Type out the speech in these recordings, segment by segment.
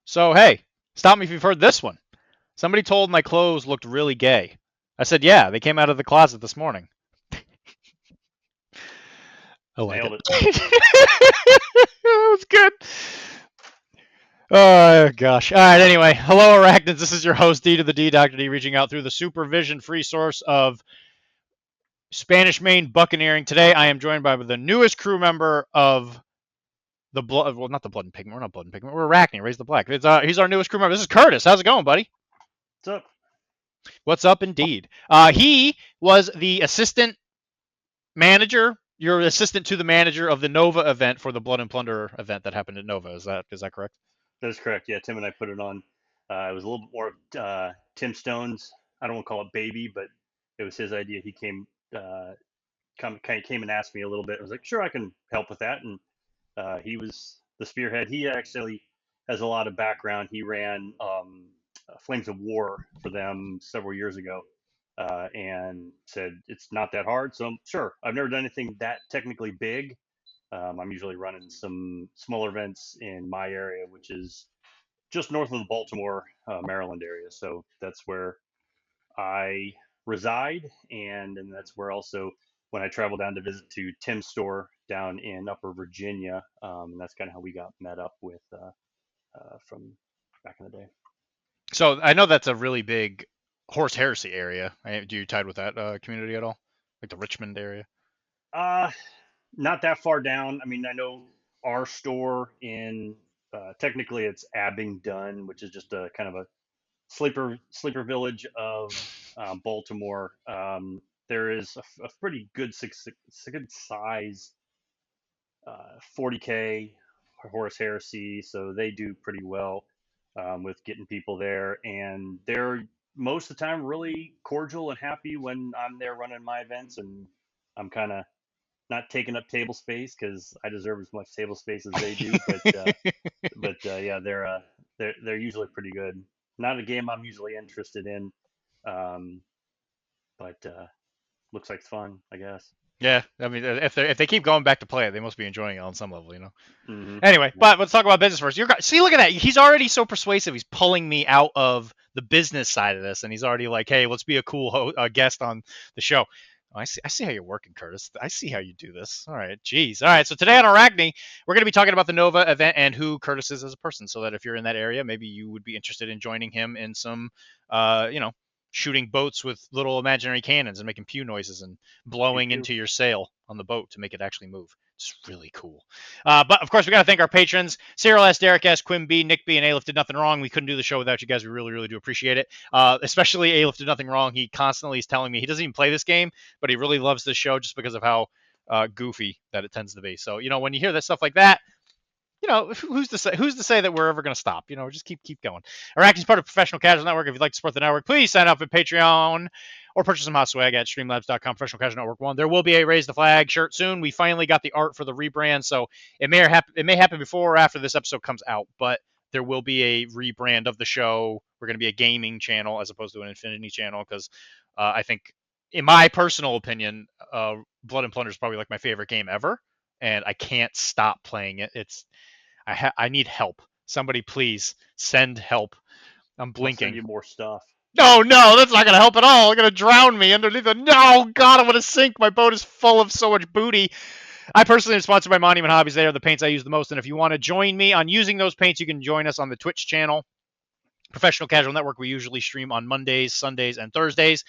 So, hey, stop me if you've heard this one. Somebody told my clothes looked really gay. I said, yeah, they came out of the closet this morning. I like it. Nailed it. That was good. Oh, gosh. All right, anyway. Hello, Arachnids. This is your host, D, Dr. D, reaching out through the supervision free source of Spanish Main Buccaneering. Today, I am joined by the newest crew member of the Blood. Well, not the Blood and Pigment. We're not Blood and Pigment. We're Arachne. Raise the Black. He's our newest crew member. This is Kurtis. How's it going, buddy? What's up? What's up, indeed? He was the assistant manager. You're assistant to the manager of the Nova event for the Blood and Plunder event that happened at Nova. Is that correct? That is correct. Yeah, Tim and I put it on. It was a little bit more Tim Stone's. I don't want to call it baby, but it was his idea. He kind of came and asked me a little bit. I was like, sure, I can help with that. And he was the spearhead. He actually has a lot of background. He ran Flames of War for them several years ago, and said it's not that hard. So sure, I've never done anything that technically big. I'm usually running some smaller events in my area, which is just north of the Baltimore, Maryland area. So that's where I reside, and that's where also when I travel down to visit to Tim's store down in Upper Virginia, and that's kind of how we got met up with from back in the day. So I know that's a really big horse heresy area. Do you tied with that community at all, like the Richmond area? Uh, Not that far down. I mean, I know our store in technically it's Abingdon, which is just a kind of a sleeper village of Baltimore. There is a pretty good size 40K Horus Heresy, so they do pretty well with getting people there, and they're most of the time really cordial and happy when I'm there running my events, and I'm kind of not taking up table space because I deserve as much table space as they do, but yeah, they're usually pretty good. Not a game I'm usually interested in, um, but looks like it's fun, I guess. Yeah, I mean, if they keep going back to play it, they must be enjoying it on some level, you know. Hmm. Anyway, but let's talk about business first. See, look at that. He's already so persuasive. He's pulling me out of the business side of this, and he's already like, "Hey, let's be a cool guest on the show." Oh, I see how you're working, Kurtis. I see how you do this. All right, geez. All right, so today on Arachne, we're going to be talking about the Nova event and who Kurtis is as a person, so that if you're in that area, maybe you would be interested in joining him in some, you know, shooting boats with little imaginary cannons and making pew noises and Pew blowing pew. into your sail on the boat to make it actually move. It's really cool. But of course, we got to thank our patrons: Cyril S., Derek S., Quim B., Nick B., and Aleph did nothing wrong. We couldn't do the show without you guys. We really, really do appreciate it. Especially Aleph did nothing wrong. He constantly is telling me he doesn't even play this game, but he really loves this show just because of how goofy that it tends to be. So, you know, when you hear that stuff like that, you know, who's to say that we're ever going to stop? You know, just keep going. Iraq is part of Professional Casual Network. If you'd like to support the network, please sign up at Patreon or purchase some hot swag at streamlabs.com. Professional Casual Network 1. There will be a Raise the Flag shirt soon. We finally got the art for the rebrand, so it may happen before or after this episode comes out, but there will be a rebrand of the show. We're going to be a gaming channel as opposed to an Infinity channel because I think, in my personal opinion, Blood and Plunder is probably like my favorite game ever, and I can't stop playing it. I need help. Somebody please send help. I'm I'll send blinking. you more stuff. No, no, that's not gonna help at all. They're gonna drown me underneath the. No, God, I'm gonna sink. My boat is full of so much booty. I personally am sponsored by Monument Hobbies. They are the paints I use the most, and if you want to join me on using those paints, you can join us on the Twitch channel, Professional Casual Network. We usually stream on Mondays, Sundays, and Thursdays.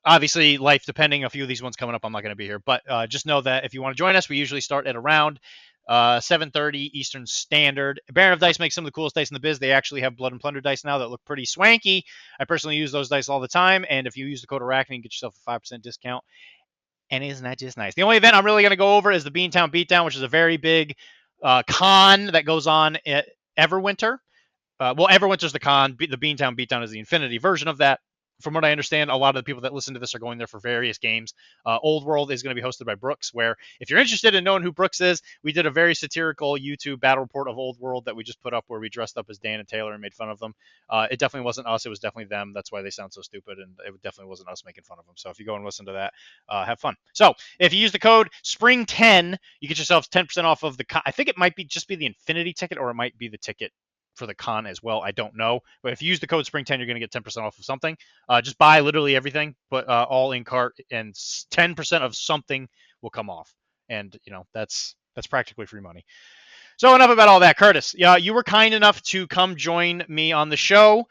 Obviously, life depending, a few of these ones coming up, I'm not going to be here. But just know that if you want to join us, we usually start at around 7:30 Eastern Standard. Baron of Dice makes some of the coolest dice in the biz. They actually have Blood and Plunder dice now that look pretty swanky. I personally use those dice all the time, and if you use the code Arachne, you get yourself a 5% discount. And isn't that just nice? The only event I'm really going to go over is the Beantown Beatdown, which is a very big con that goes on at Everwinter. Well, Everwinter's the con. The Beantown Beatdown is the Infinity version of that. From what I understand, a lot of the people that listen to this are going there for various games. Old World is going to be hosted by Brooks, where if you're interested in knowing who Brooks is, we did a very satirical YouTube battle report of Old World that we just put up where we dressed up as Dan and Taylor and made fun of them. It definitely wasn't us. It was definitely them. That's why they sound so stupid, and it definitely wasn't us making fun of them. So if you go and listen to that, have fun. So if you use the code SPRING10, you get yourself 10% off of I think it might be just be the Infinity ticket, or it might be the ticket for the con as well. I don't know, but if you use the code Spring10, you're going to get 10% off of something. Just buy literally everything, but all in cart, and 10% of something will come off, and that's practically free money. So enough about all that, Kurtis. Yeah, you were kind enough to come join me on the show.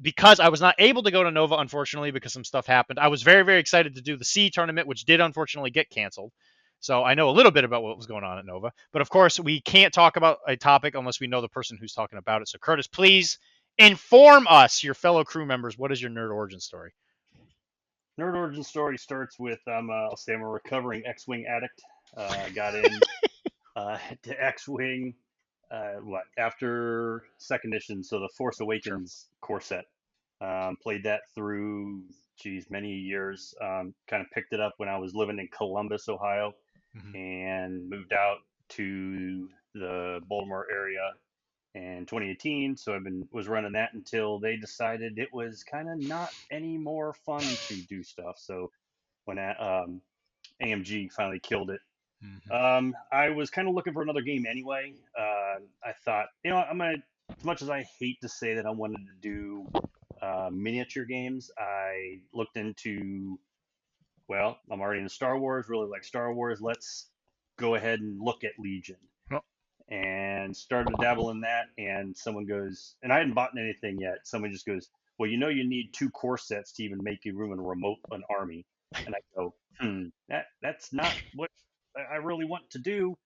Because I was not able to go to Nova, unfortunately, because some stuff happened. I was very, very excited to do the C tournament, which did unfortunately get canceled. So I know a little bit about what was going on at Nova. But of course, we can't talk about a topic unless we know the person who's talking about it. So, Kurtis, please inform us, your fellow crew members, what is your nerd origin story? Nerd origin story starts with I'll say I'm a recovering X-wing addict. Got in to X-wing what after second edition, so the Force Sure. Awakens core set. Played that through, geez, many years. Kind of picked it up when I was living in Columbus, Ohio, Mm-hmm. and moved out to the Baltimore area in 2018. So was running that until they decided it was kind of not any more fun to do stuff. So when AMG finally killed it, Mm-hmm. I was kind of looking for another game anyway. I thought, I'm gonna, as much as I hate to say that I wanted to do miniature games, I looked into, well, I'm already in Star Wars, really like Star Wars. Let's go ahead and look at Legion. Well, And started to dabble in that. And someone goes, and I hadn't bought anything yet. Someone just goes, well, you need two core sets to even make you room and remote an army. And I go, that's not what I really want to do.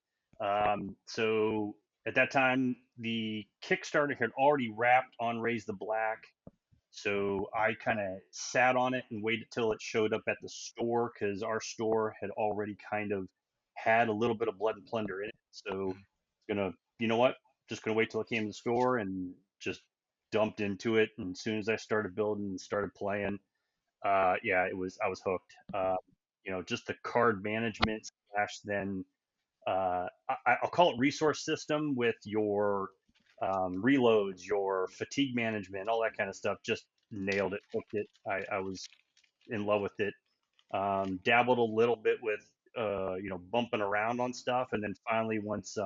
So at that time, the Kickstarter had already wrapped on Raise the Black, so I kind of sat on it and waited till it showed up at the store because our store had already kind of had a little bit of Blood and Plunder in it. So gonna, you know what? Just gonna wait till it came to the store and just dumped into it. And as soon as I started building and started playing, yeah, I was hooked. Just the card management slash then I'll call it resource system with your reloads, your fatigue management, all that kind of stuff. Just nailed it, hooked it. I was in love with it. Dabbled a little bit with bumping around on stuff, and then finally once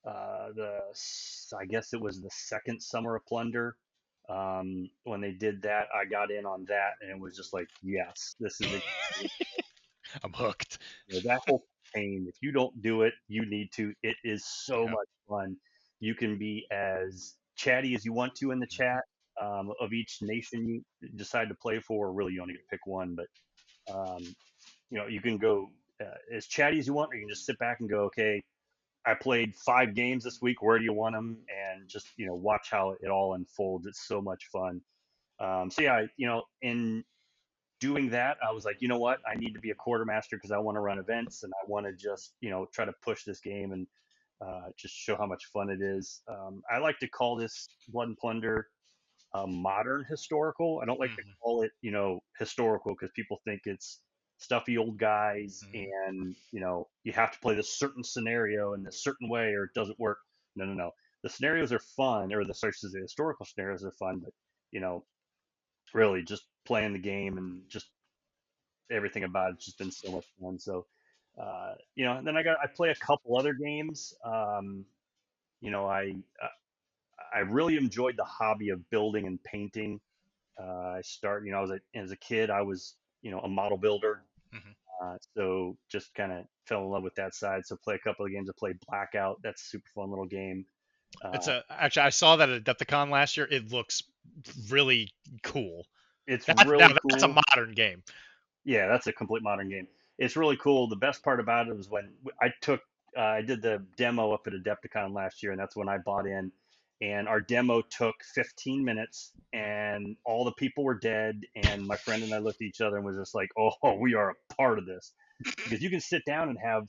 I guess it was the second Summer of Plunder. When they did that, I got in on that, and it was just like, yes, this is exactly, I'm hooked. that whole campaign. If you don't do it, you need to. It is so Yeah. much fun. You can be as chatty as you want to in the chat of each nation you decide to play for. Really, you only get to pick one, but you can go as chatty as you want, or you can just sit back and go, okay, I played 5 games this week. Where do you want them? And just watch how it all unfolds. It's so much fun. So yeah, in doing that, I was like, you know what? I need to be a quartermaster because I want to run events and I want to just, try to push this game and just show how much fun it is. I like to call this Blood and Plunder modern historical. I don't like to Mm-hmm. call it, historical because people think it's stuffy old guys Mm-hmm. and, you have to play this certain scenario in this certain way or it doesn't work. No, no, no. The scenarios are fun, or the historical scenarios are fun, but, you know, really just playing the game and just everything about it's just been so much fun. So, and then I play a couple other games. You know, I really enjoyed the hobby of building and painting. I was as a kid, I was, a model builder. Mm-hmm. So just kind of fell in love with that side. So play a couple of games. I played Blackout. That's a super fun little game. It's Uh, a actually I saw that at Adepticon last year. It looks really cool. it's Now really that's a cool. modern game. Yeah, that's a complete modern game. It's really cool. The best part about it was when I did the demo up at Adepticon last year, and that's when I bought in. And our demo took 15 minutes, and all the people were dead. And my friend and I looked at each other and was just like, "Oh, we are a part of this," because you can sit down and have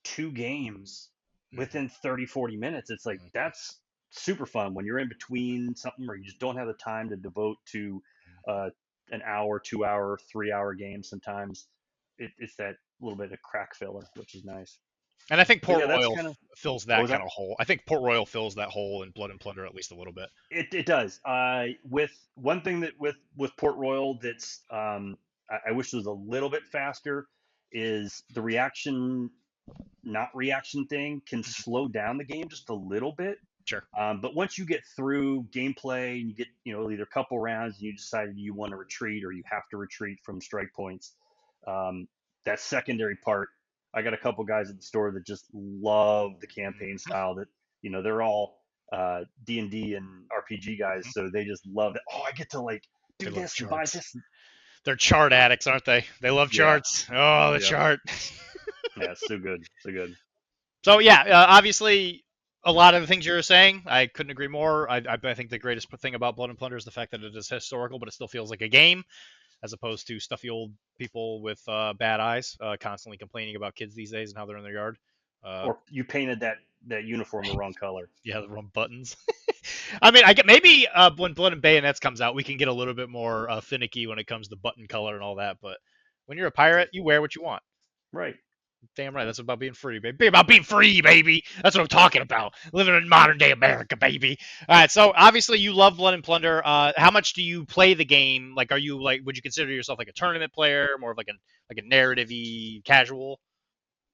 2 games Mm-hmm. within 30, 40 minutes. It's like that's super fun when you're in between something or you just don't have the time to devote to uh, an hour, 2 hour, 3 hour game. Sometimes it's that little bit of crack filler, which is nice. And I think But Port yeah, that's Royal kind of fills what that was that? kind of hole. I think Port Royal fills that hole in Blood and Plunder at least a little bit. It does. With one thing that with Port Royal that's I wish was a little bit faster is the reaction not reaction thing can slow down the game just a little bit. Sure. But once you get through gameplay and you get, either a couple rounds and you decide you want to retreat or you have to retreat from strike points, um, that secondary part, I got a couple guys at the store that just love the campaign Mhm, style. That they're all D&D and RPG guys, mhm. so they just love it. Oh, I get to like They do love this and buy charts. this. They're chart addicts, aren't they? They love Yeah, charts. Oh, the yeah, chart. yeah. So good, so good. So yeah, obviously, a lot of the things you were saying, I couldn't agree more. I think the greatest thing about Blood and Plunder is the fact that it is historical, but it still feels like a game, as opposed to stuffy old people with bad eyes constantly complaining about kids these days and how they're in their yard. Uh, Or you painted that uniform the wrong color. yeah, the wrong buttons. I mean, I get maybe when Blood and Bayonets comes out, we can get a little bit more finicky when it comes to button color and all that. But when you're a pirate, you wear what you want. Right. Damn right. That's about being free, baby. Be about being free, baby. That's what I'm talking about. Living in modern day America, baby. All right. So obviously you love Blood and Plunder. How much do you play the game? Like, are you like? Would you consider yourself like a tournament player, more of like a narrative-y casual?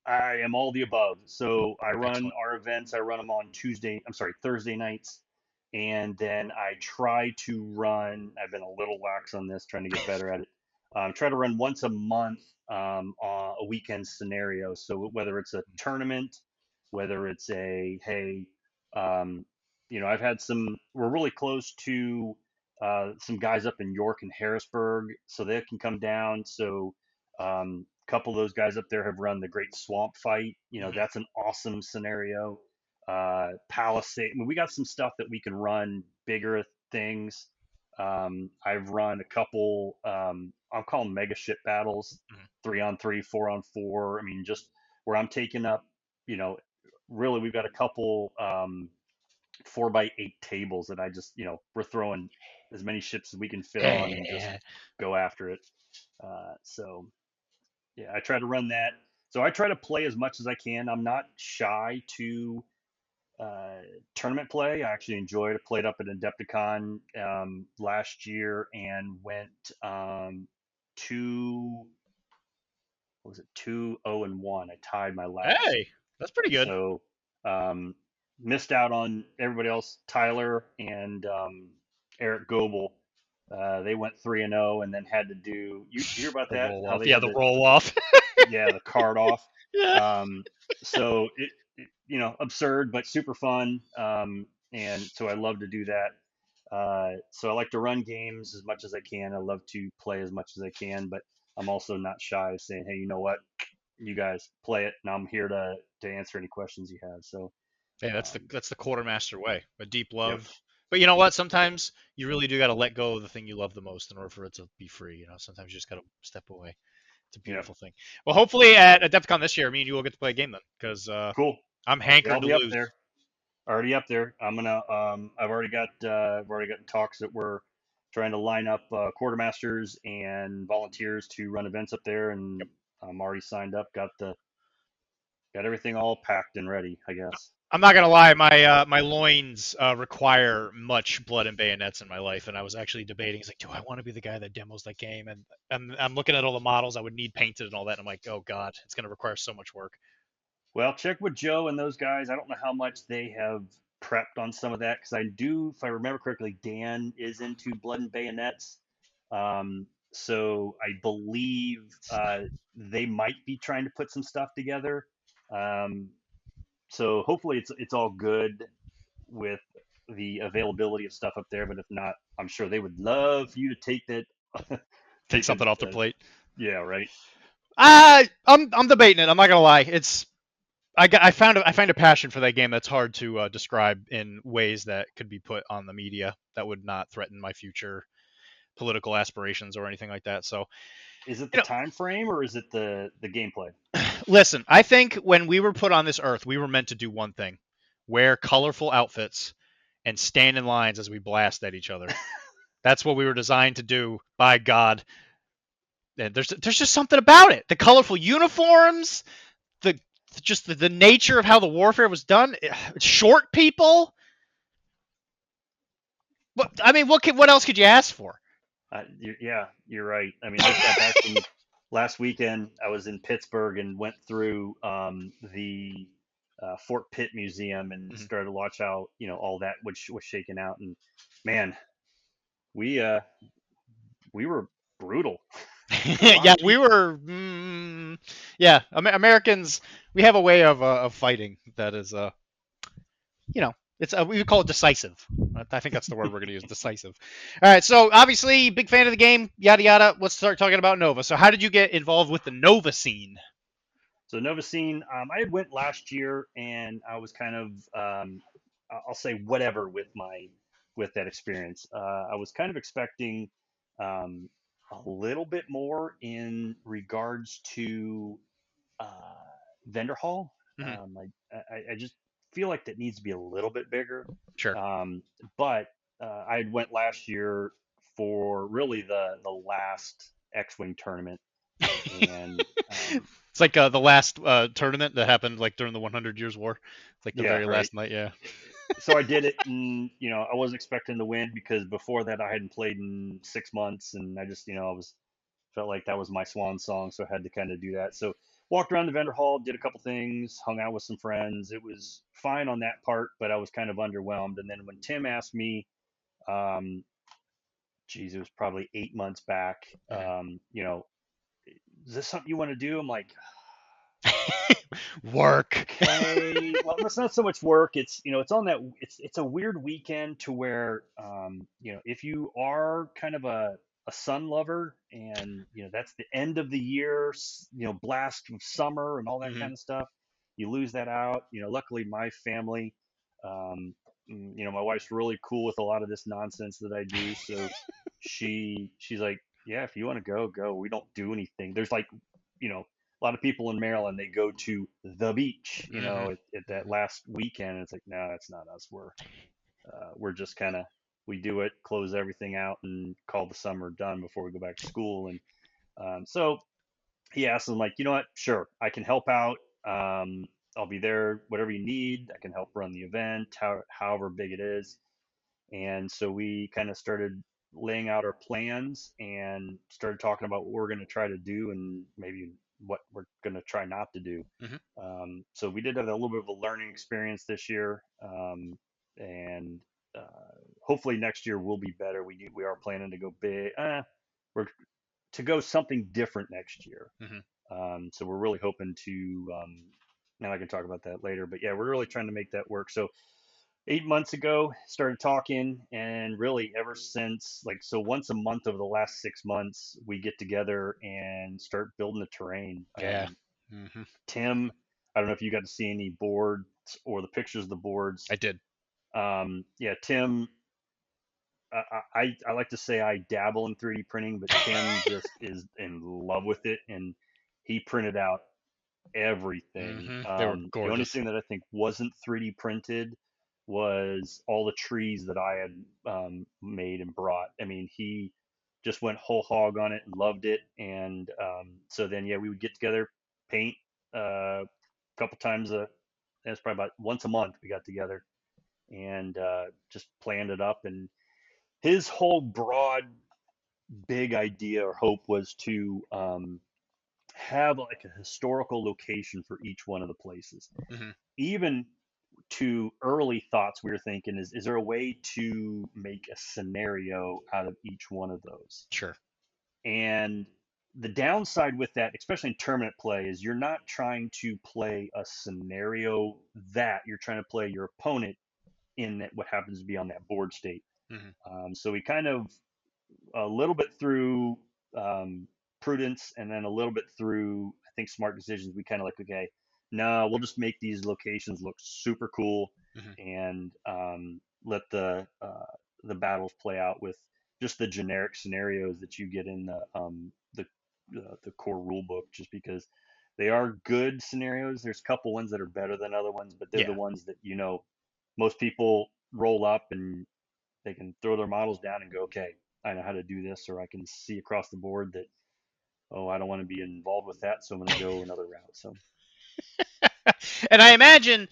I am all the above. So I run Excellent. our events. I run them on Thursday nights, and then I try to run. I've been a little lax on this, trying to get better at it. Try to run once a month on a weekend scenario. So whether it's a tournament, whether it's a hey, um, I've had some. We're really close to some guys up in York and Harrisburg, so they can come down. So a couple of those guys up there have run the Great Swamp Fight. Mhm. That's an awesome scenario. Palisade. I mean, we got some stuff that we can run bigger things. I've run a couple. I'll call them mega ship battles, Mhm. 3-on-3, 4-on-4. I mean, just where I'm taking up. You know, really, we've got a couple 4x8 tables that I just, we're throwing as many ships as we can fit on and just Yeah. go after it. So yeah, I try to run that. So I try to play as much as I can. I'm not shy to uh, tournament play. I actually enjoyed it. Played up at Adepticon last year and went two. What was it? 2-0-1. I tied my last. Hey, that's pretty good. So um, missed out on everybody else. Tyler and Eric Goebel. They went 3-0 and then had to do. You hear about The that? roll How off. they Yeah, had the to, roll off. yeah, the card off. Yeah. Um, so absurd but super fun. And so I love to do that. So I like to run games as much as I can. I love to play as much as I can, but I'm also not shy of saying, hey, you know what? You guys play it, and I'm here to answer any questions you have. So, Hey, um, that's the quartermaster way. A deep yep, love. But you know what? Sometimes you really do got to let go of the thing you love the most in order for it to be free. You know, sometimes you just got to step away. It's a yep, beautiful thing. Well, hopefully at Adepticon this year, me and you will get to play a game then, because cool. I'm Yeah, I'll hankering to be up lose. there. Already up there. I'm gonna. I've already got talks that we're trying to line up quartermasters and volunteers to run events up there, and I'm already signed up. Got everything all packed and ready, I guess. I'm not gonna lie, my loins require much blood and bayonets in my life, and I was actually debating. It's like, do I want to be the guy that demos that game? And I'm looking at all the models I would need painted and all that. And I'm like, oh god, it's gonna require so much work. Well, check with Joe and those guys. I don't know how much they have prepped on some of that because I do, if I remember correctly, Dan is into Blood and Bayonets. So I believe they might be trying to put some stuff together. Um, so hopefully it's all good with the availability of stuff up there. But if not, I'm sure they would love for you to take that. Take Take a something off their plate. yeah, right. I'm debating it. I'm not gonna lie. I find a passion for that game that's hard to describe in ways that could be put on the media that would not threaten my future political aspirations or anything like that. So, Is it the you time frame or is it the gameplay? know, listen, I think when we were put on this earth, we were meant to do one thing: wear colorful outfits and stand in lines as we blast at each other. That's what we were designed to do by God. And there's just something about it. The colorful uniforms, the just the nature of how the warfare was done. Short people. I mean, what else could you ask for? Yeah, you're right. I mean, I just got back from last weekend. I was in Pittsburgh and went through the Fort Pitt Museum and Mhm. started to watch how all that was shaking out. And man, we uh, we were brutal. A lot Yeah, of we people. were. Yeah, Americans, we have a way of fighting that is, it's we would call it decisive. I think that's the word we're going to use, decisive. All right, so obviously, big fan of the game, yada yada. Let's start talking about Nova. So, how did you get involved with the Nova scene? So Nova Scene, I had went last year, and I was kind of, I'll say whatever with with that experience. I was kind of expecting um, a little bit more in regards to uh, vendor hall. Hmm. I just feel like that needs to be a little bit bigger. Sure. Um, but I had went last year for really the last X-wing tournament, and It's like the last tournament that happened like during the 100 Years War. It's like the yeah, very right. last night. Yeah. So I did it, and I wasn't expecting to win because before that I hadn't played in 6 months, and I just I was felt like that was my swan song, so I had to kind of do that. So walked around the vendor hall, did a couple things, hung out with some friends. It was fine on that part, but I was kind of underwhelmed. And then when Tim asked me, um, geez, it was probably 8 months back, Hmm. is this something you want to do? I'm like, Work. okay, well, it's not so much work. It's on that. It's a weird weekend to where, if you are kind of a sun lover, and that's the end of the year, blast of summer and all that Hmm. kind of stuff, you lose that out. Luckily my family, um, my wife's really cool with a lot of this nonsense that I do, so she's like, yeah, if you want to go, go. We don't do anything. There's like, a lot of people in Maryland, they go to the beach, Hmm. at that last weekend. And it's like, no, that's not us. We're just kind of, we do it, close everything out, and call the summer done before we go back to school. And so he asked him, like, you know what? Sure, I can help out. I'll be there, whatever you need. I can help run the event, however big it is. And so we kind of started laying out our plans and started talking about what we're going to try to do and maybe what we're going to try not to do. Hmm. So we did have a little bit of a learning experience this year, and hopefully next year will be better. We are planning to go big. We're to go something different next year. Hmm. So we're really hoping to. Now I can talk about that later, but yeah, we're really trying to make that work. So 8 months ago started talking, and really ever since, like, so once a month over the last 6 months we get together and start building the terrain. Yeah. Hmm. Tim, I don't know if you got to see any boards or the pictures of the boards. I did. Yeah, Tim, I like to say I dabble in 3D printing, but Tim just is in love with it, and he printed out everything. They were The only gorgeous. thing that I think wasn't 3D printed was all the trees that I had made and brought. I mean, he just went whole hog on it and loved it. And so then, yeah, we would get together, paint a couple times that's probably about once a month we got together and just planned it up. And his whole broad, big idea or hope was to have like a historical location for each one of the places. Hmm. Even to early thoughts, we were thinking, is there a way to make a scenario out of each one of those? Sure. And the downside with that, especially in tournament play, is you're not trying to play a scenario that you're trying to play your opponent in that what happens to be on that board state. Hmm. So we kind of a little bit through um, prudence and then a little bit through, I think, smart decisions. We kind of like, okay, no, we'll just make these locations look super cool Hmm. and let the battles play out with just the generic scenarios that you get in the core rule book, just because they are good scenarios. There's a couple ones that are better than other ones, but they're the Yeah. ones that most people roll up and they can throw their models down and go, okay, I know how to do this, or I can see across the board that, oh, I don't want to be involved with that, so I'm going to go another route. So And I imagine,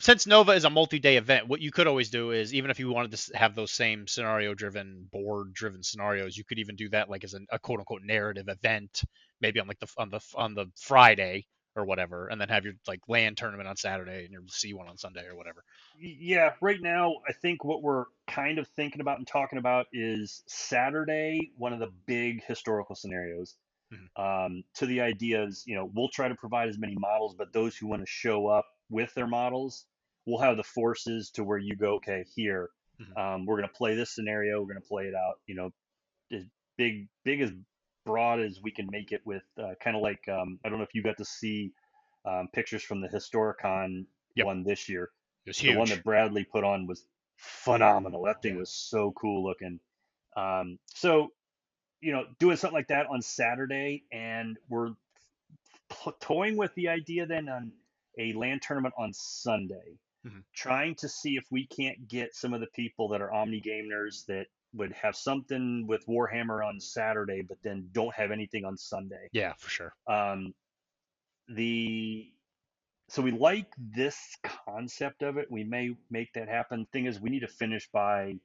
since Nova is a multi-day event, what you could always do is, even if you wanted to have those same scenario-driven, board-driven scenarios, you could even do that like as a quote-unquote narrative event, maybe on like the Friday or whatever, and then have your like land tournament on Saturday and your sea one on Sunday or whatever. Yeah, right now I think what we're kind of thinking about and talking about is Saturday, one of the big historical scenarios. Mhm, To the idea is, we'll try to provide as many models, but those who want to show up with their models, we'll have the forces to where you go, okay, here, mhm. we're going to play this scenario, we're going to play it out, as big as broad as we can make it with kind of like, I don't know if you got to see pictures from the Historicon Yep, one this year. it was The one huge. that Bradley put on was phenomenal. That thing Yeah, was so cool looking. So doing something like that on Saturday, and we're toying with the idea then on a land tournament on Sunday, mhm. trying to see if we can't get some of the people that are Omni gamers that would have something with Warhammer on Saturday, but then don't have anything on Sunday. Yeah, for sure. Um, the so we like this concept of it. We may make that happen. Thing is, we need to finish by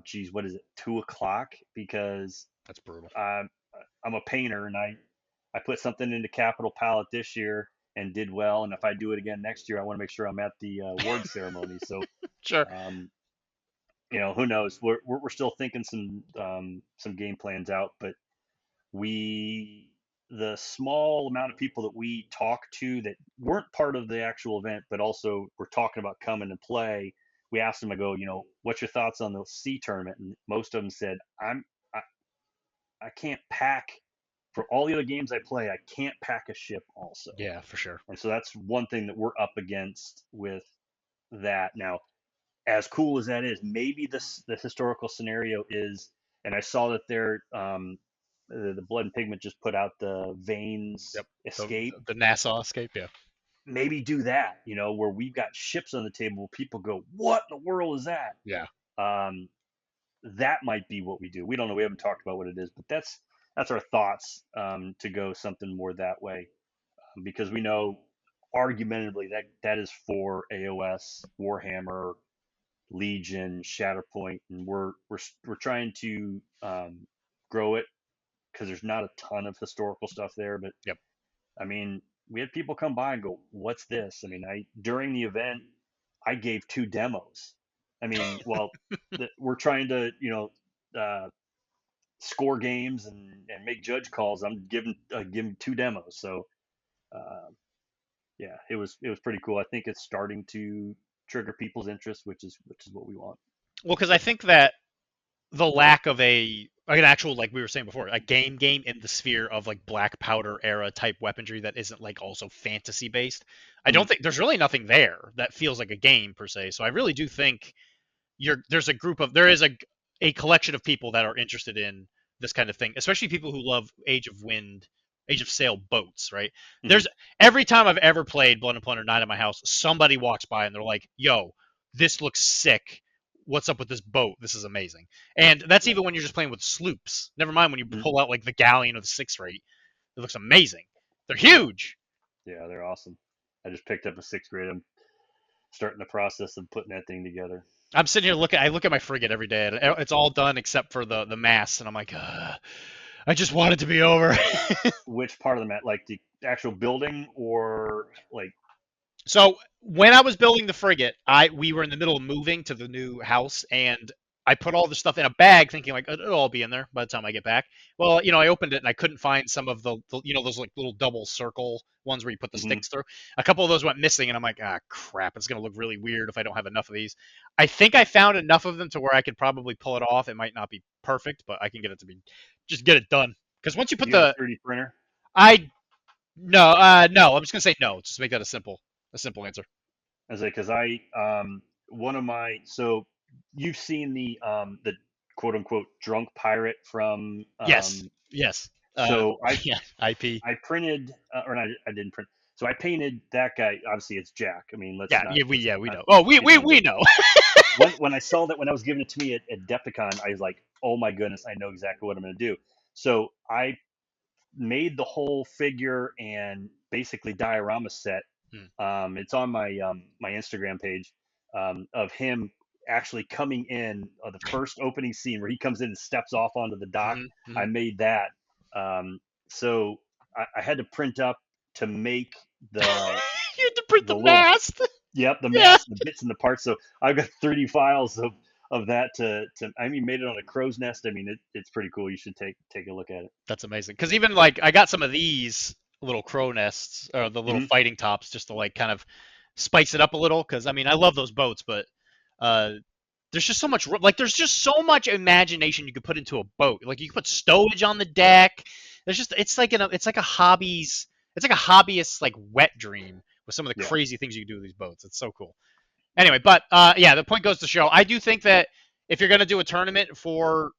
geez, what is it, 2 o'clock? Because That's brutal. I'm I'm a painter and I put something into Capital Palette this year and did well. And if I do it again next year, I want to make sure I'm at the award ceremony. So Sure. um, who knows? We're still thinking some game plans out, but we the small amount of people that we talked to that weren't part of the actual event, but also were talking about coming to play. We asked them, I go, what's your thoughts on the sea tournament? And most of them said, I, I can't pack for all the other games I play. I can't pack a ship also. Yeah, for sure. And so that's one thing that we're up against with that. Now, as cool as that is, maybe the historical scenario is, and I saw that the Blood and Pigment just put out the Veins Yep. The Escape. the Nassau escape. Yeah. Maybe do that, where we've got ships on the table where people go, "What in the world is that?" Yeah. Um, that might be what we do. We don't know. We haven't talked about what it is, but that's our thoughts, to go something more that way, because we know argumentatively that is for AOS, Warhammer, Legion, Shatterpoint, and we're trying to grow it because there's not a ton of historical stuff there. But Yep. I mean, we had people come by and go, "What's this?" I mean, I during the event, I gave 2 demos. I mean, well, we're trying to score games and make judge calls. I'm giving 2 demos. So uh, yeah, it was pretty cool. I think it's starting to trigger people's interest, which is what we want. Well, because I think that the lack of an actual, like we were saying before, a game in the sphere of like black powder era type weaponry that isn't like also fantasy based. I Mm, don't think there's really nothing there that feels like a game per se. So I really do think there is a collection of people that are interested in this kind of thing, especially people who love Age of Sail boats, right? mm, There's every time I've ever played Blood and Plunder Night at my house, somebody walks by and they're like, "Yo, this looks sick. What's up with this boat? This is amazing." And that's yeah, even when you're just playing with sloops. Never mind when you mm, pull out like the galleon or the sixth rate. It looks amazing. They're huge. yeah, they're awesome. I just picked up a sixth grade. I'm starting the process of putting that thing together. I'm sitting here looking. I look at my frigate every day. And it's all done except for the mast, and I'm like, I just want it to be over. Which part of the map, like the actual building, or like? So when I was building the frigate, we were in the middle of moving to the new house, and I put all the stuff in a bag, thinking like it'll all be in there by the time I get back. Well, I opened it and I couldn't find some of the those like little double circle ones where you put the Mm-hmm, sticks through. A couple of those went missing, and I'm like, crap, it's gonna look really weird if I don't have enough of these. I think I found enough of them to where I could probably pull it off. It might not be perfect, but I can get it to be just get it done. Because once you do put you have a the 3D printer? I no no, I'm just gonna say no, just to make that a simple answer. I say because one of my so you've seen the quote unquote drunk pirate from Yes. Yes. so I Yeah. IP. I printed or not, I didn't print. So I painted that guy. Obviously, it's Jack. I mean, Yeah. let's We not know. Oh, get into we it. know. When I saw that when I was giving it to me at Depticon, I was like, oh my goodness, I know exactly what I'm going to do. So I made the whole figure and basically diorama set. Hmm. It's on my Instagram page, of him actually coming in, the first opening scene where he comes in and steps off onto the dock. Hmm. I Hmm. made that. Um, so I had to print up to make the You had to print the the little mast. yep, the Yeah. mass, the bits and the parts. So I've got 3D files of that to I mean made it on a crow's nest. I mean it's pretty cool. You should take a look at it. That's amazing. Because even like I got some of these little crow nests or the little Hmm. fighting tops just to like kind of spice it up a little. Because I mean I love those boats, but uh, there's just so much like there's just so much imagination you could put into a boat. Like you could put stowage on the deck. There's just it's like a hobby's it's like a hobbyist's like wet dream with some of the Yeah. crazy things you can do with these boats. It's so cool. Anyway, but yeah, the point goes to show. I do think that if you're gonna do a tournament for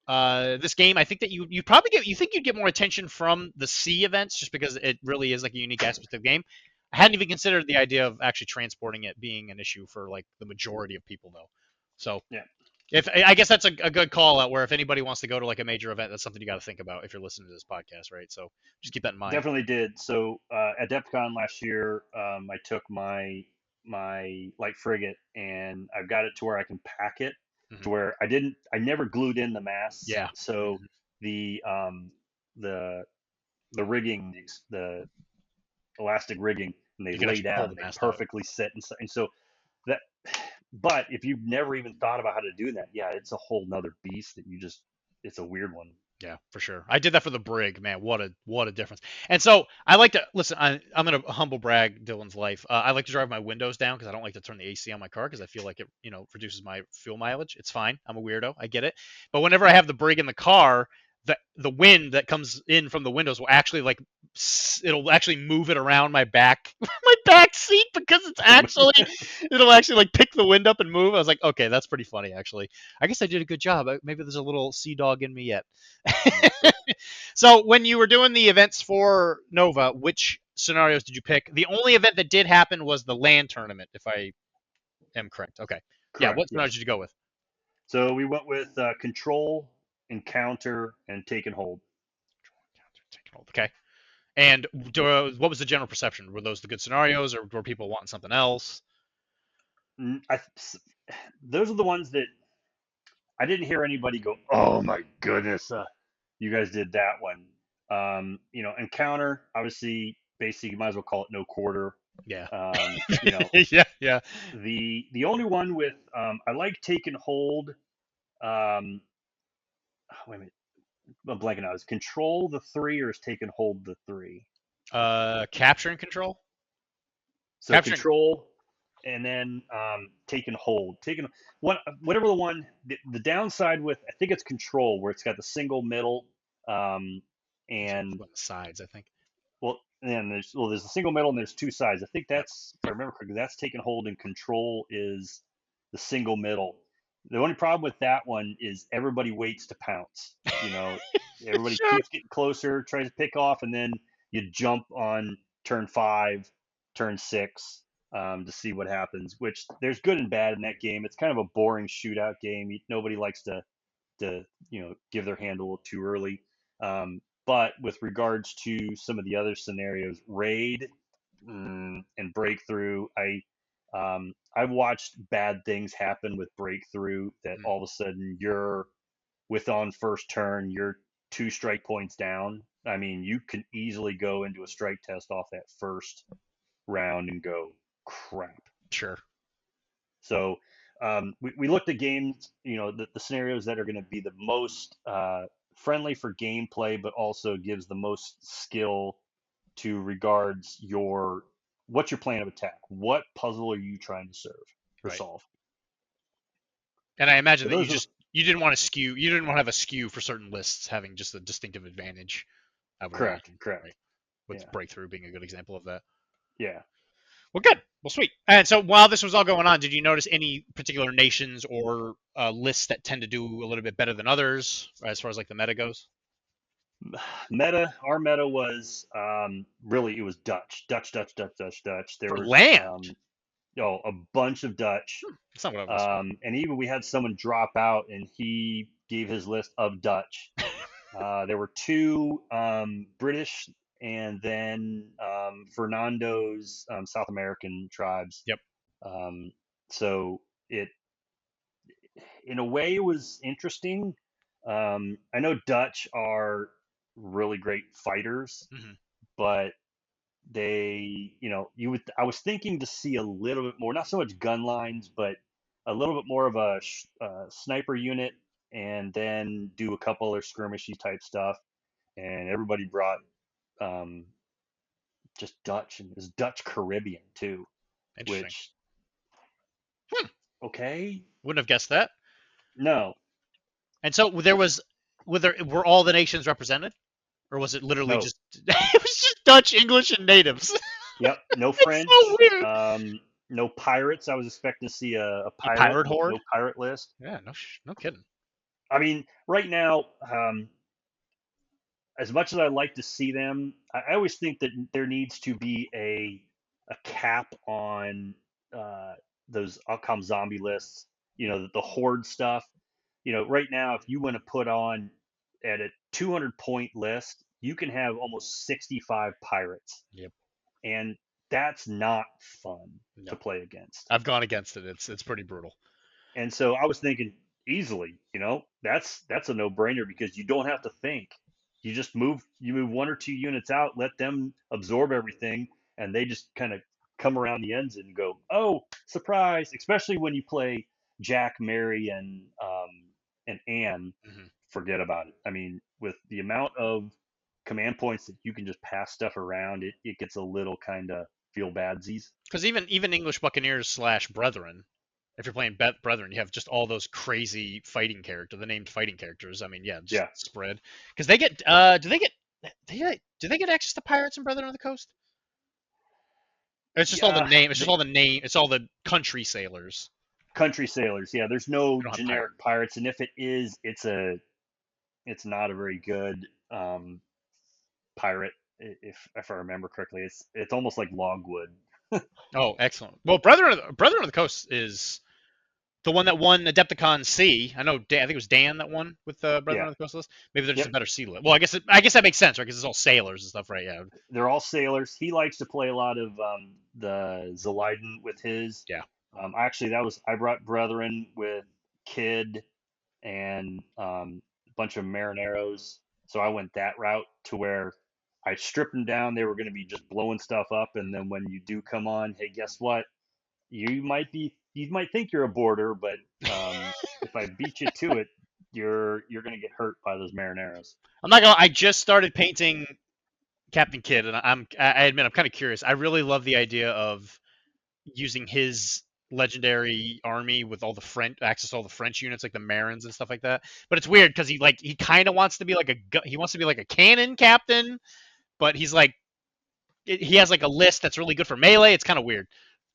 this game, I think that you probably get you think you'd get more attention from the sea events just because it really is like a unique aspect of the game. I hadn't even considered the idea of actually transporting it being an issue for like the majority of people though. So Yeah. if I guess that's a good call out where if anybody wants to go to like a major event, that's something you got to think about if you're listening to this podcast, right? So just keep that in mind. Definitely did. So at DEFCON last year, I took my light frigate and I've got it to where I can pack it Hmm. to where I never glued in the masts. Yeah. So Hmm. the the the rigging, the elastic rigging, and they You can lay actually pull down the and they mast out. perfectly sit and so that. But if you've never even thought about how to do that, yeah, it's a whole nother beast that you just it's a weird one. Yeah, for sure. I did that for the brig, man. What a difference. And so I like to listen. I'm gonna humble brag Dylan's life. I like to drive my windows down because I don't like to turn the AC on my car because I feel like it reduces my fuel mileage. It's fine. I'm a weirdo. I get it. But whenever I have the brig in the car, the wind that comes in from the windows will actually like it'll actually move it around my back my back seat because it'll actually like pick the wind up and move. I was like, okay, that's pretty funny actually. I guess I did a good job. Maybe there's a little sea dog in me yet. So when you were doing the events for Nova, which scenarios did you pick? The only event that did happen was the land tournament, if I am correct. Okay. Yeah, Correct. what scenarios Yes. did you go with? So we went with control, encounter, and take and hold. Okay. And what was the general perception? Were those the good scenarios, or were people wanting something else? Those are the ones that I didn't hear anybody go, "Oh my goodness, you guys did that one." Encounter, obviously, basically, you might as well call it no quarter. Yeah. Um, you know, Yeah, yeah. the only one with I like take and hold. Um, wait a minute, I'm blanking out. Is control the three or is take and hold the three? Capture and control. So Capturing. control, and then take and hold. Whatever the one. The downside with I think it's control where it's got the single middle, um, and On the sides, I think. and there's a single middle and there's two sides. I think Yep. that's if I remember correctly, that's take and hold, and control is the single middle. The only problem with that one is everybody waits to pounce. Everybody Sure. keeps getting closer, tries to pick off, and then you jump on turn 5, turn 6 to see what happens. Which there's good and bad in that game. It's kind of a boring shootout game. Nobody likes to give their hand a little too early. But with regards to some of the other scenarios, raid and breakthrough, I've watched bad things happen with breakthrough that Mm, all of a sudden you're with on first turn, you're 2 strike points down. I mean, you can easily go into a strike test off that first round and go crap. sure. So we looked at games, the scenarios that are going to be the most friendly for gameplay, but also gives the most skill to regards what's your plan of attack? What puzzle are you trying to serve or Right. solve? And I imagine So that those are you didn't want to skew. You didn't want to have a skew for certain lists having just a distinctive advantage. I would correct, imagine. correct. Right. With Yeah, breakthrough being a good example of that. yeah. Well, good. Well, sweet. And so while this was all going on, did you notice any particular nations or lists that tend to do a little bit better than others as far as like the meta goes? Our meta was really it was Dutch, Dutch, Dutch, Dutch, Dutch, Dutch. There For was land. a bunch of Dutch. That's not what I was expecting. And even we had someone drop out and he gave his list of Dutch. There were two British and then Fernando's South American tribes. Yep. Um, so it, in a way, it was interesting. I know Dutch are really great fighters, Hmm. but they, I was thinking to see a little bit more, not so much gun lines, but a little bit more of a sniper unit, and then do a couple other skirmishy type stuff. And everybody brought um, just Dutch, and it was Dutch Caribbean too, Interesting. which, Hmm. okay, Wouldn't have guessed that. no, And so were all the nations represented, or was it literally no, just it was just Dutch, English, and natives? yep, no It's so French, weird. no pirates. I was expecting to see a A pirate, pirate but no horde? pirate list. Yeah, no kidding. I mean, right now, as much as I like to see them, I always think that there needs to be a cap on uh, those outcome zombie lists. The horde stuff. Right now, if you want to put on at a 200 point list, you can have almost 65 pirates, Yep. and that's not fun to No, play against. I've gone against it. It's pretty brutal. And so I was thinking easily, that's a no-brainer because you don't have to think. You move one or two units out, let them absorb everything, and they just kind of come around the ends and go, "Oh, surprise!" Especially when you play Jack, Mary, and Anne. Hmm. Forget about it. I mean, with the amount of command points that you can just pass stuff around, it gets a little kind of feel badsies. Because even English Buccaneers slash Brethren, if you're playing Brethren, you have just all those crazy the named fighting characters. I mean, yeah, just Yeah, spread. Because they get, do they get access to pirates and Brethren on the coast? It's just all the yeah. name. It's just all the name. It's all the country sailors. Country sailors. Yeah, there's no They don't have pirate. generic pirates, and if it is, it's not a very good pirate. If I remember correctly, it's almost like logwood. Oh, excellent. Well, Brethren of the Coast is the one that won Adepticon C. I know. I think it was Dan that won with the Brethren Yeah. of the Coast list. Maybe they're just Yep. a better C list. Well, I guess that makes sense, right? Because it's all sailors and stuff, right? Yeah. They're all sailors. He likes to play a lot of the Zelaiden with his. Yeah. Actually, I brought Brethren with Kid and a bunch of Marineros. So I went that route to where I stripped them down. They were going to be just blowing stuff up, and then when you do come on, hey, guess what? You might think you're a boarder, but if I beat you to it, you're going to get hurt by those Marineros. I'm not gonna. I just started painting Captain Kidd, and I admit I'm kind of curious. I really love the idea of using his legendary army with all the French access to all the French units like the Marins and stuff like that. But it's weird because he kind of wants to be like he wants to be like a cannon captain, but he's like he has like a list that's really good for melee. It's kind of weird.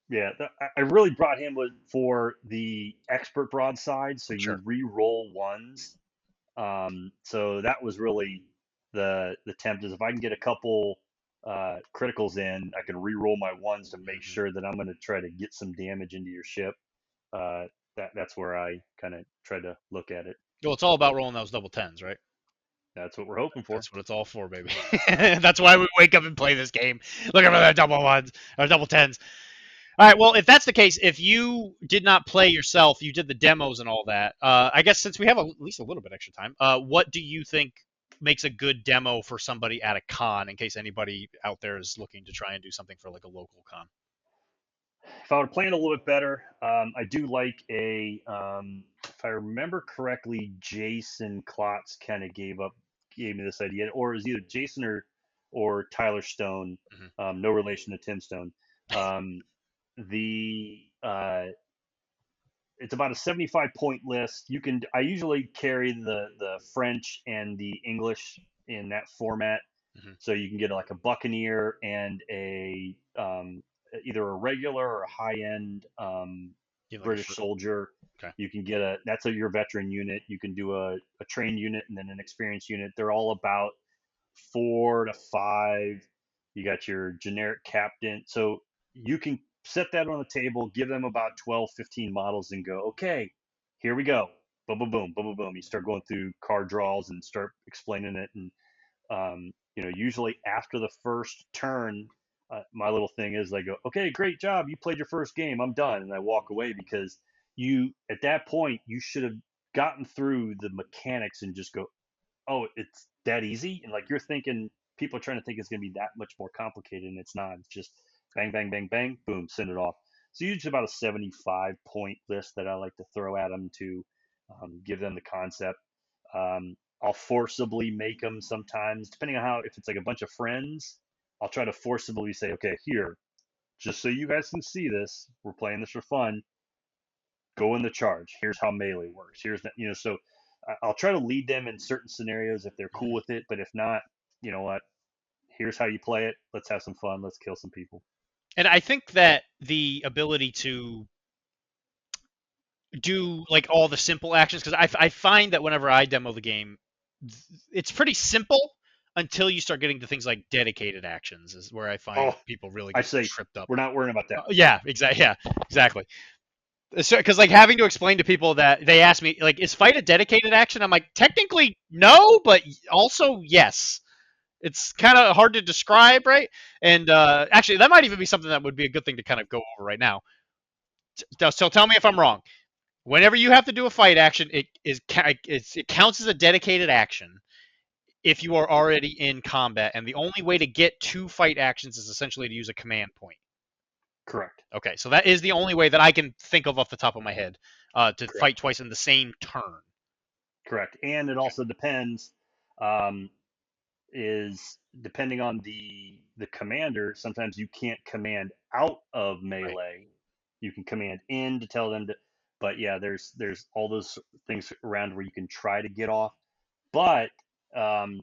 Yeah, I really brought him for the expert broadside, so you Sure. re-roll ones. So that was really the tempt is if I can get a couple criticals in, I can re-roll my ones to make Hmm. sure that I'm going to try to get some damage into your ship. Uh, that's where I kind of try to look at it. Well, it's all about rolling those double tens, right? That's what we're hoping for. That's what it's all for, baby. That's why we wake up and play this game. Looking for that double ones or double tens. All right. Well, if that's the case, if you did not play yourself, you did the demos and all that. I guess since we have at least a little bit extra time, what do you think makes a good demo for somebody at a con? In case anybody out there is looking to try and do something for like a local con. If I would plan a little bit better, I do like if I remember correctly, Jason Klotz kind of gave me this idea, or it was either Jason or Tyler Stone, Hmm. no relation to Tim Stone. Um, the It's about a 75 point list. I usually carry the French and the English in that format, Hmm. so you can get like a Buccaneer and a either a regular or a high end You like a British soldier. okay. You can get your veteran unit. You can do a trained unit and then an experienced unit. They're all about 4 to 5. You got your generic captain. So you can set that on the table, give them about 12, 15 models, and go, okay, here we go. Boom, boom, boom, boom, boom, boom. You start going through card draws and start explaining it. And, usually after the first turn, my little thing is I go, okay, great job. You played your first game. I'm done. And I walk away because at that point, you should have gotten through the mechanics and just go, oh, it's that easy. And like you're thinking people are trying to think it's going to be that much more complicated, and it's not. It's just bang, bang, bang, bang, boom, send it off. So usually about a 75-point list that I like to throw at them to give them the concept. I'll forcibly make them sometimes, depending on how, if it's like a bunch of friends, I'll try to forcibly say, okay, here, just so you guys can see this, we're playing this for fun. Go in the charge. Here's how melee works. Here's that, so I'll try to lead them in certain scenarios if they're cool with it. But if not, you know what? Here's how you play it. Let's have some fun. Let's kill some people. And I think that the ability to do like all the simple actions, because I find that whenever I demo the game, it's pretty simple until you start getting to things like dedicated actions, is where I find Oh, people really I get say tripped up. we're not worrying about that. Yeah, exactly. Yeah, exactly. So, because like having to explain to people that they ask me like, is fight a dedicated action? I'm like, technically no, but also yes. It's kind of hard to describe, right? And actually, that might even be something that would be a good thing to kind of go over right now. So tell me if I'm wrong. Whenever you have to do a fight action, it counts as a dedicated action if you are already in combat, and the only way to get two fight actions is essentially to use a command point. Correct. Okay, so that is the only way that I can think of off the top of my head to Correct. fight twice in the same turn. Correct. And it Okay. also depends. Um, is depending on the commander. Sometimes you can't command out of Right. melee. You can command in to tell them to. But yeah, there's all those things around where you can try to get off. But um,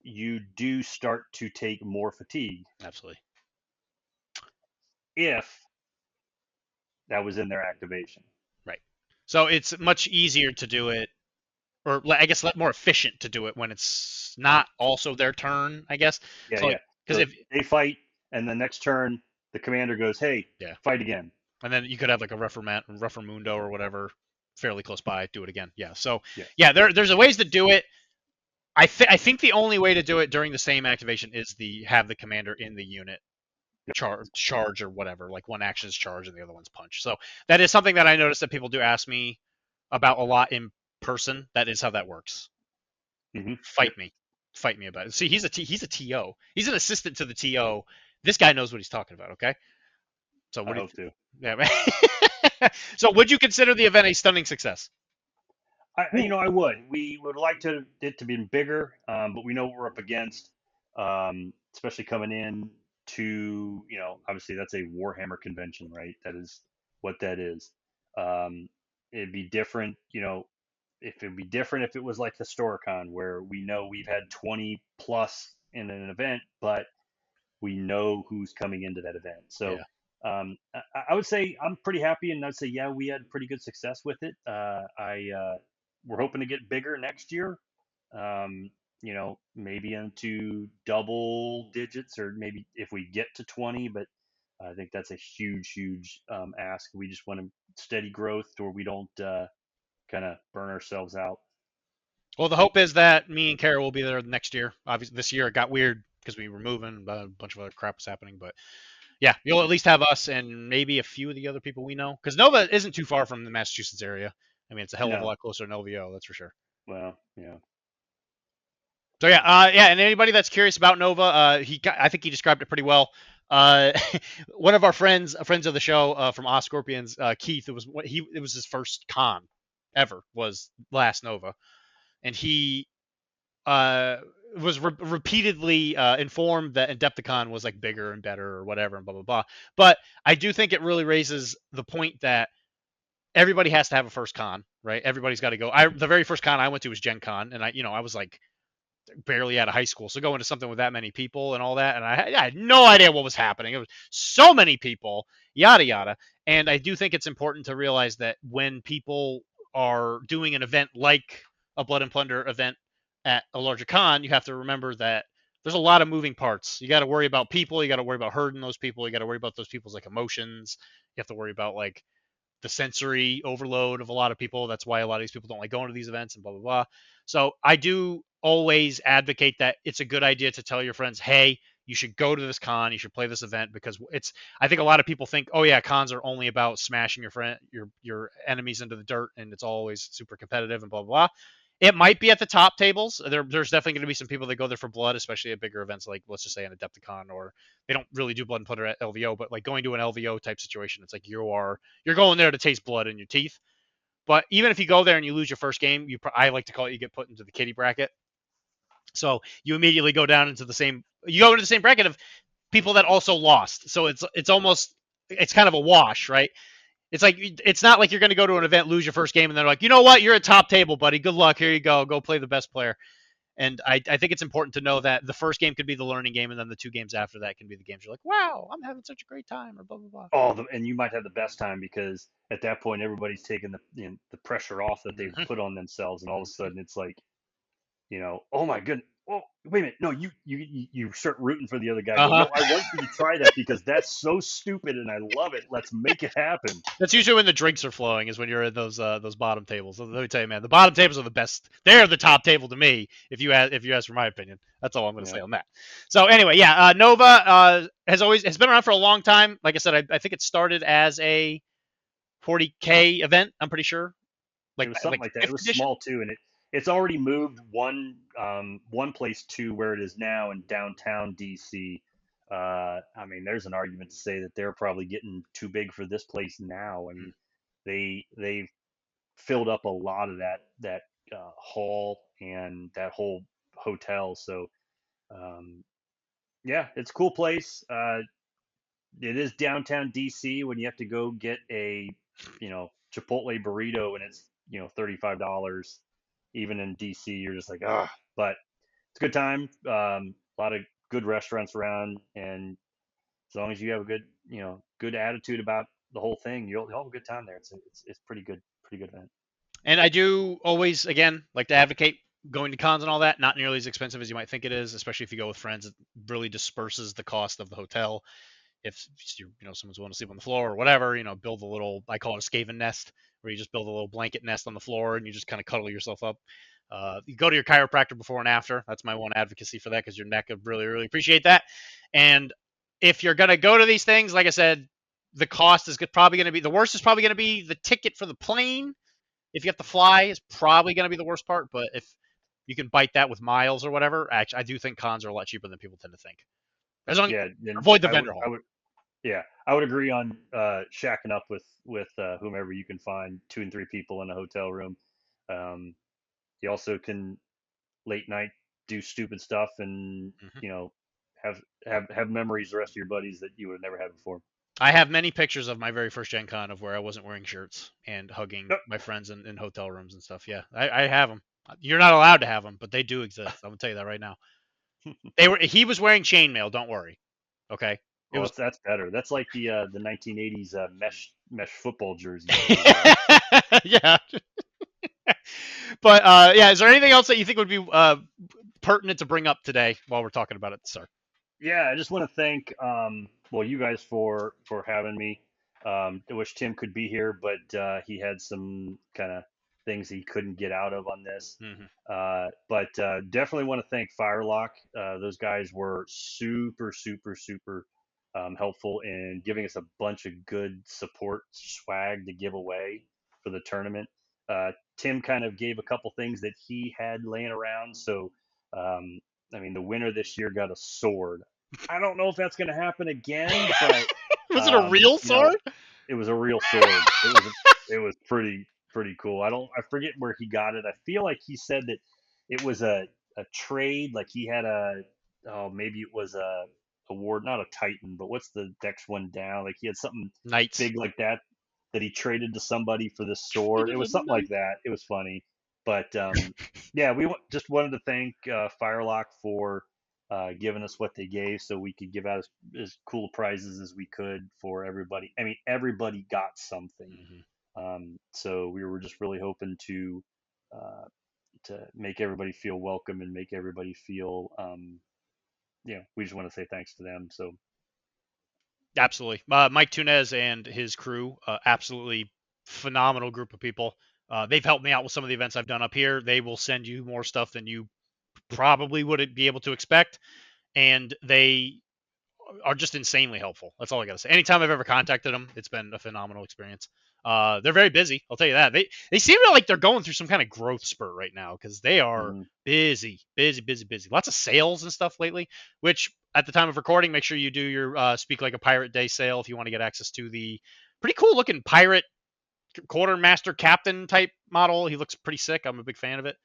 you do start to take more fatigue Absolutely. if that was in their activation. Right. So it's much easier to do it, or I guess more efficient to do it when it's not also their turn. I guess. Yeah, So like, yeah. because So if they fight, and the next turn the commander goes, "Hey, yeah, fight again." and then you could have like a Reformundo or whatever fairly close by. Do it again. Yeah. So Yeah. yeah, there's a ways to do it. I think the only way to do it during the same activation is the have the commander in the unit charge or whatever. Like one action is charge and the other one's punch. So that is something that I noticed that people do ask me about a lot in person. That is how that works. Mm-hmm. Yep. Fight me, fight me about it. See, he's a TO. He's an assistant to the TO. This guy knows what he's talking about. Okay. So I what do hope you? to. Yeah. So would you consider the event a stunning success? I would. We would like it to be bigger, but we know what we're up against, especially coming in to, obviously that's a Warhammer convention, right? That is what that is. Um, it'd be different, if it'd be different if it was like Historicon, where we know we've had 20 plus in an event, but we know who's coming into that event. So Yeah. I would say I'm pretty happy, and I'd say yeah, we had pretty good success with it. I We're hoping to get bigger next year. Maybe into double digits, or maybe if we get to 20. But I think that's a huge, huge ask. We just want a steady growth, or we don't kind of burn ourselves out. Well, the hope is that me and Kara will be there next year. Obviously, this year it got weird because we were moving, a bunch of other crap was happening. But yeah, you'll at least have us and maybe a few of the other people we know. Because Nova isn't too far from the Massachusetts area. I mean, it's a hell of a No, lot closer to LVO, that's for sure. well, yeah, So yeah, yeah, and anybody that's curious about Nova, I think he described it pretty well. Uh, one of our friends of the show from Oz Scorpions, Keith, it was his first con ever was last Nova, and he uh, was repeatedly informed that Adepticon was like bigger and better or whatever and blah blah blah. But I do think it really raises the point that everybody has to have a first con, right? Everybody's got to go. The very first con I went to was Gen Con, and I was like barely out of high school, so going to something with that many people and all that, and I had no idea what was happening. It was so many people, yada yada. And I do think it's important to realize that when people are doing an event like a Blood and Plunder event at a larger con, you have to remember that there's a lot of moving parts. You got to worry about people. You got to worry about herding those people. You got to worry about those people's like emotions. You have to worry about like the sensory overload of a lot of people. That's why a lot of these people don't like going to these events and blah blah blah. So I do always advocate that it's a good idea to tell your friends, hey, you should go to this con, you should play this event, because it's I think a lot of people think, oh yeah, cons are only about smashing your enemies into the dirt and it's always super competitive and blah blah blah. It might be at the top tables. There's definitely going to be some people that go there for blood, especially at bigger events like, let's just say, an Adepticon, or they don't really do blood and plunder at LVO, but like going to an LVO type situation, it's like you're going there to taste blood in your teeth. But even if you go there and you lose your first game, I like to call it, you get put into the kiddie bracket. So you immediately go down into the same, you go into the same bracket of people that also lost. So it's almost, it's kind of a wash, right? It's like, it's not like you're going to go to an event, lose your first game, and they're like, you know what, you're at top table, buddy. Good luck. Here you go play the best player. And I think it's important to know that the first game could be the learning game, and then the 2 games after that can be the games you're like, wow, I'm having such a great time, or blah blah blah. And you might have the best time because at that point everybody's taking the pressure off that they've Mm-hmm. put on themselves, and all of a Mm-hmm. sudden it's like, oh my goodness. Oh, wait a minute. No, you start rooting for the other guy. Uh Go, huh. no, I want you to try that because that's so stupid and I love it. Let's make it happen. That's usually when the drinks are flowing, is when you're in those bottom tables. So let me tell you, man, the bottom tables are the best. They're the top table to me. If you ask for my opinion, that's all I'm going to Yeah. say on that. So anyway, yeah, Nova has been around for a long time. Like I said, I think it started as a 40K event. I'm pretty sure, It like was something like like that. It fifth was edition. small too, and it's already moved one place to where it is now in downtown DC. I mean, there's an argument to say that they're probably getting too big for this place now. I mean, they've filled up a lot of that hall and that whole hotel. So um, yeah, it's a cool place. It is downtown DC when you have to go get a Chipotle burrito and it's $35. Even in DC, you're just like but it's a good time. A lot of good restaurants around, and as long as you have a good attitude about the whole thing, you'll have a good time there. It's pretty good event. And I do always, again, like to advocate going to cons and all that. Not nearly as expensive as you might think it is, especially if you go with friends. It really disperses the cost of the hotel. If someone's willing to sleep on the floor or whatever, build a little, I call it a skaven nest, where you just build a little blanket nest on the floor and you just kind of cuddle yourself up. You go to your chiropractor before and after. That's my one advocacy for that, because your neck would really, really appreciate that. And if you're going to go to these things, like I said, the cost is probably going to be, the worst is probably going to be the ticket for the plane. If you have to fly, is probably going to be the worst part. But if you can bite that with miles or whatever, actually, I do think cons are a lot cheaper than people tend to think. As long Yeah, and avoid the I would vendor I hall. would yeah, I would agree on shacking up with whomever you can find, 2 and 3 people in a hotel room. Um, you also can late night do stupid stuff and Mm-hmm. you know have memories the rest of your buddies that you would have never had before. I have many pictures of my very first Gen Con of where I wasn't wearing shirts and hugging Yep. my friends in hotel rooms and stuff. Yeah, I have them. You're not allowed to have them, but they do exist. I'm gonna tell you that right now. He was wearing chainmail. Don't worry. Okay. It Well, was. that's better. That's like the 1980s mesh football jerseys that they had. Yeah. But yeah, is there anything else that you think would be pertinent to bring up today while we're talking about it, sir? Yeah, I just want to thank you guys for having me. I wish Tim could be here, but he had some kind of things he couldn't get out of on this. Mm-hmm. But definitely want to thank Firelock. Those guys were super, super, super helpful in giving us a bunch of good support swag to give away for the tournament. Tim kind of gave a couple things that he had laying around, so um, I mean, the winner this year got a sword. I don't know if that's going to happen again, but Was it a real you know, sword? it was a real sword. It was pretty cool. I forget where he got it. I feel like he said that it was a trade. Like he had maybe it was a award, not a Titan, but what's the next one down? Like he had something Knights. big like that he traded to somebody for this sword. It Traded a was something like knight. that. It was funny, but yeah, just wanted to thank Firelock for giving us what they gave, so we could give out as cool prizes as we could for everybody. I mean, everybody got something, Mm-hmm. so we were just really hoping uh, to make everybody feel welcome and make everybody feel, we just want to say thanks to them. So Absolutely. Mike Tunez and his crew, absolutely phenomenal group of people. They've helped me out with some of the events I've done up here. They will send you more stuff than you probably would be able to expect. And they are just insanely helpful. That's all I gotta say. Anytime I've ever contacted them, it's been a phenomenal experience. They're very busy. I'll tell you that. They seem like they're going through some kind of growth spurt right now because they are Hmm. busy, busy, busy, busy. Lots of sales and stuff lately. Which at the time of recording, make sure you do your Speak Like a Pirate Day sale if you want to get access to the pretty cool looking pirate quartermaster captain type model. He looks pretty sick. I'm a big fan of it.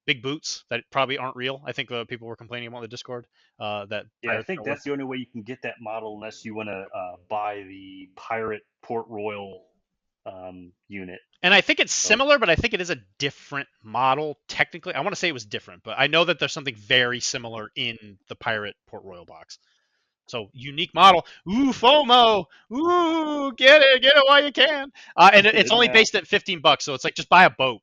Big boots that probably aren't real. I think people were complaining about the Discord that Yeah, I pirates think don't work. that's the only way you can get that model unless you want to buy the Pirate Port Royal unit. And I think it's So, similar, but I think it is a different model technically. I want to say it was different, but I know that there's something very similar in the Pirate Port Royal box. So unique model. Ooh, FOMO. Ooh, get it while you can. And it's only yeah. based at $15, so it's like just buy a boat.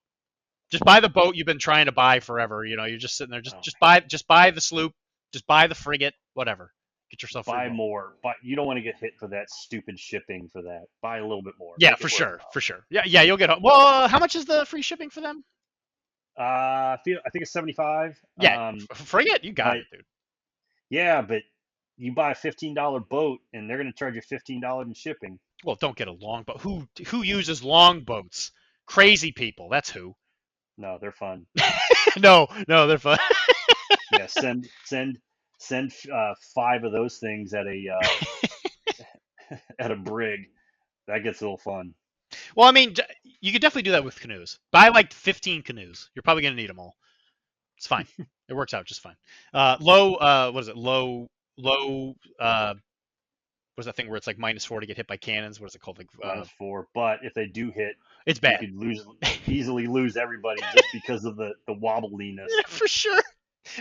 Just buy the boat you've been trying to buy forever. You know, you're just sitting there. Oh, Just buy the sloop. Just buy the frigate. Whatever. Get yourself free buy boat. more. But you don't want to get hit for that stupid shipping for that. Buy a little bit more. Yeah, Make for it sure, worthwhile. for sure. Yeah, yeah, you'll get home. Well, how much is the free shipping for them? I think it's 75. Yeah, frigate, you got But it, dude. yeah, but you buy a $15 boat and they're going to charge you $15 in shipping. Well, don't get a long boat. Who uses long boats? Crazy people. That's who. No, they're fun. No, no, they're fun. Yeah, send five of those things at a at a brig. That gets a little fun. Well, I mean, you could definitely do that with canoes. Buy like 15 canoes. You're probably gonna need them all. It's fine. It works out just fine. Low. What is it? Low. What's that thing where it's like -4 to get hit by cannons? What is it called? Like, -4. But if they do hit, it's you bad. could easily lose everybody just because of the wobbliness. Yeah, for sure.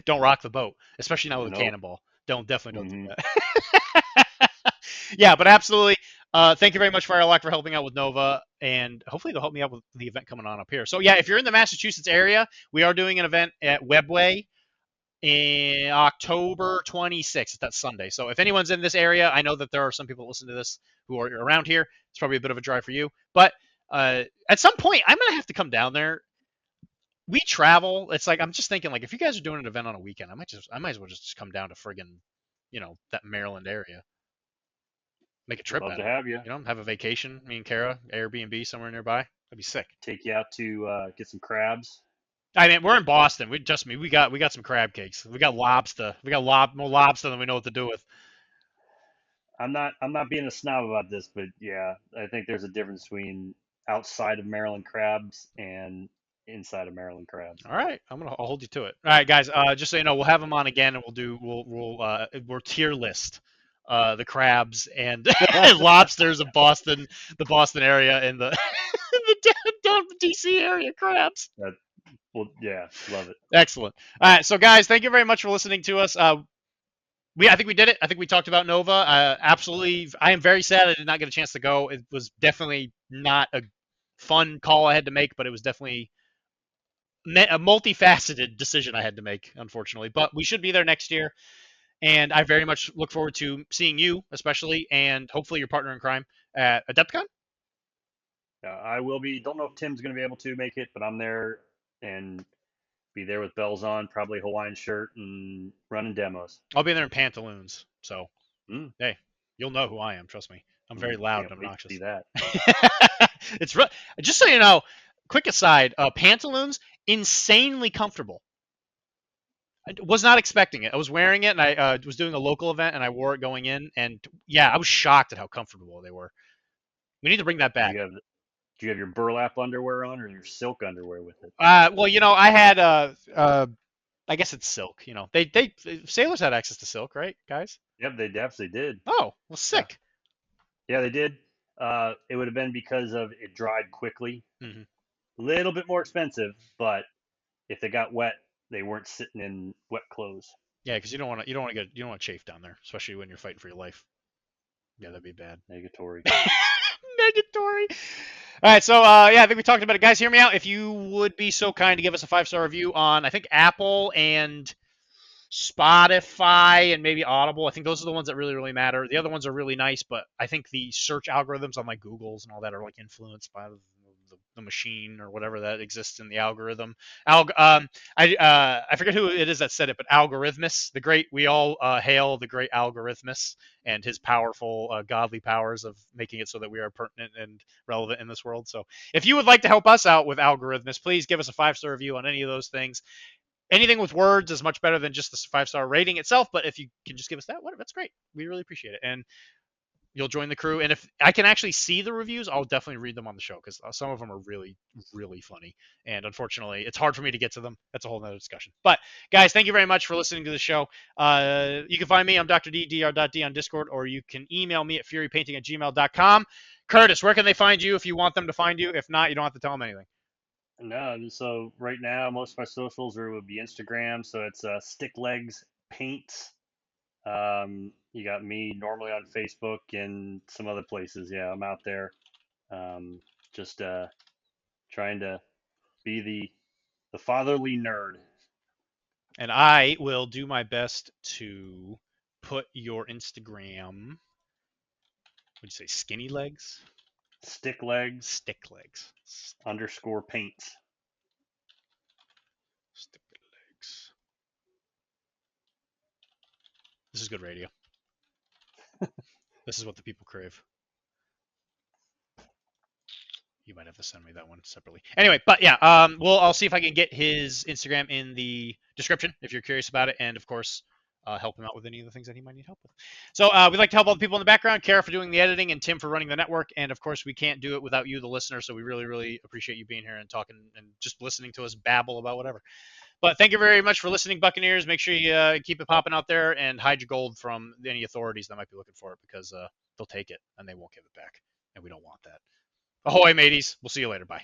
Don't rock the boat, especially not with a Nope. cannonball. Definitely don't do Hmm. that. Yeah, but absolutely. Thank you very much, Firelock, for helping out with Nova, and hopefully they'll help me out with the event coming on up here. So yeah, if you're in the Massachusetts area, we are doing an event at Webway in October 26th. That's Sunday. So if anyone's in this area, I know that there are some people that listen to this who are around here. It's probably a bit of a drive for you, but at some point, I'm gonna have to come down there. We travel. It's like I'm just thinking, like, if you guys are doing an event on a weekend, I might as well just come down to friggin', that Maryland area, make a Would trip love out to of it. have you. Have a vacation. Me and Kara, Airbnb somewhere nearby. That'd be sick. Take you out to get some crabs. I mean, we're in Boston. We got some crab cakes. We got lobster. We got more lobster than we know what to do with. I'm not being a snob about this, but yeah, I think there's a difference between outside of Maryland crabs and inside of Maryland crabs. All right, I'll hold you to it. All right, guys. Just so you know, we'll have them on again, and we'll tier list the crabs and lobsters of Boston, the Boston area, and the the down DC area crabs. That well, yeah, love it. Excellent. All right, so guys, thank you very much for listening to us. I think we did it. I think we talked about Nova. Absolutely, I am very sad I did not get a chance to go. It was definitely not a fun call I had to make, but it was definitely a multifaceted decision I had to make, unfortunately. But we should be there next year, and I very much look forward to seeing you, especially, and hopefully your partner in crime at Adepticon. I will be. Don't know if Tim's going to be able to make it, but I'm there and be there with bells on, probably Hawaiian shirt and running demos. I'll be there in pantaloons, so Mm, hey, you'll know who I am. Trust me, I'm very loud can't and wait to see obnoxious. that. It's just so you know. Quick aside: pantaloons, insanely comfortable. I was not expecting it. I was wearing it, and I was doing a local event, and I wore it going in, and yeah, I was shocked at how comfortable they were. We need to bring that Do back. you have do you have your burlap underwear on or your silk underwear with it? Well, I had I guess it's silk. They sailors had access to silk, right, guys? Yep, they absolutely did. Oh, well, Yeah, sick. yeah, they did. It would have been because of it dried quickly. Hmm. A little bit more expensive, but if they got wet, they weren't sitting in wet clothes. Yeah, because you don't want to chafe down there, especially when you're fighting for your life. Yeah, that'd be bad. Negatory. Negatory. All right, so yeah, I think we talked about it, guys. Hear me out. If you would be so kind to give us a 5-star review on, I think Apple and Spotify and maybe Audible. I think those are the ones that really, really matter. The other ones are really nice, but I think the search algorithms on like Google's and all that are like influenced by the the machine or whatever that exists in the algorithm. I forget who it is that said it, but Algorithmus, the great, we all hail the great Algorithmus and his powerful godly powers of making it so that we are pertinent and relevant in this world. So if you would like to help us out with Algorithmus, please give us a 5-star review on any of those things. Anything with words is much better than just the 5-star rating itself, but if you can just give us that, whatever, that's great. We really appreciate it. And you'll join the crew. And if I can actually see the reviews, I'll definitely read them on the show because some of them are really, really funny. And unfortunately, it's hard for me to get to them. That's a whole nother discussion. But guys, thank you very much for listening to the show. You can find me. I'm Dr.D, Dr.D on Discord, or you can email me at furypainting@gmail.com. Kurtis, where can they find you if you want them to find you? If not, you don't have to tell them anything. No, so right now most of my socials would be Instagram, so it's Stick Legs Paints. You got me normally on Facebook and some other places. Yeah, I'm out there, just trying to be the fatherly nerd. And I will do my best to put your Instagram. Would you say skinny legs? Stick Legs Stick legs. underscore paints. Stick legs. This is good radio. This is what the people crave. You might have to send me that one separately. Anyway, but yeah, I'll see if I can get his Instagram in the description if you're curious about it, and of course, help him out with any of the things that he might need help with. So we'd like to help all the people in the background, Kara for doing the editing, and Tim for running the network, and of course, we can't do it without you, the listener. So we really, really appreciate you being here and talking and just listening to us babble about whatever. But thank you very much for listening, Buccaneers. Make sure you keep it popping out there and hide your gold from any authorities that might be looking for it because they'll take it and they won't give it back, and we don't want that. Ahoy, mateys. We'll see you later. Bye.